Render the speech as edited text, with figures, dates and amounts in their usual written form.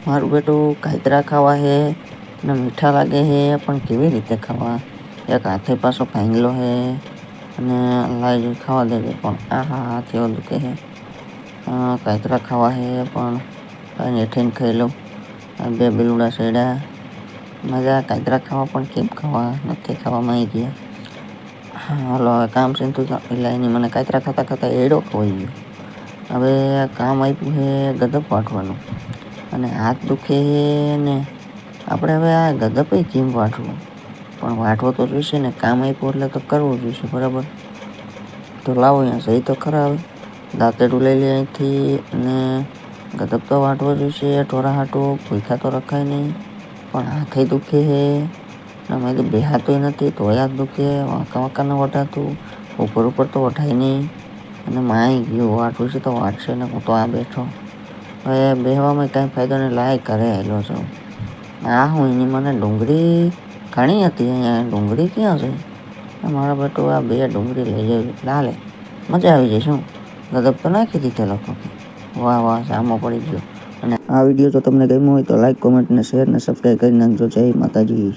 મારું બેટું કાતરા ખાવા હે ને મીઠા લાગે હે, પણ કેવી રીતે ખાવા? એક હાથે પાછો ભાંગલો હે અને લાઈ ખાવા દેજે, પણ આહા હાથ એવો દુખે હે. કાતરા ખાવા હે પણ કાંઈ હેઠીને ખાઈ લઉં. બે બેલુડા સડ્યા મજા કાતરા ખાવા, પણ કેમ ખાવા? નથી ખાવામાં આવી ગયા. હાલો હવે કામ સીધું તો એટલે એની મને કાતરા ખાતા ખાતા એડો ખવાઈ ગયો. હવે કામ આપ્યું છે ગદપ વાટવાનું અને હાથ દુખે ને આપણે હવે આ ગદપે કેમ વાટવું? પણ વાટવો તો જોઈશે ને, કામ આપ્યું એટલે તો કરવું જોઈશે બરાબર. તો લાવો અહીંયા સહી તો ખરા. હવે દાંતેડું લઈ લે અહીંથી અને ગદપ તો વાટવો જોઈશે. ઢોરા હાટું ભૂખ્યા તો રખાય નહીં, પણ હાથે દુખે હે ને મેં તો બેહાતું નથી તોય હાથ દુખે. વાંકા વાંકા ન વઢાતું, ઉપર ઉપર તો વઢાય નહીં અને માય ગયું વાટવું છે તો વાટશે ને. હું તો આ બેઠો હવે બેહવામાં કાંઈ ફાયદો નહીં, લાય ઘરે આવેલો છું. આ હું એની મને ડુંગળી ઘણી હતી, અહીંયા ડુંગળી ક્યાં છે? મારા બેટો આ બે ડુંગળી લઈ જાય લાલે મજા આવી જાય. શું ગદપ તો નાખી દીધે લોકો. વાહ વાહ, સામો પડી ગયો. અને આ વિડીયો જો તમને ગમ્યો હોય તો લાઈક, કોમેન્ટ ને શેર ને સબસ્ક્રાઈબ કરી નાખજો. જય માતાજી.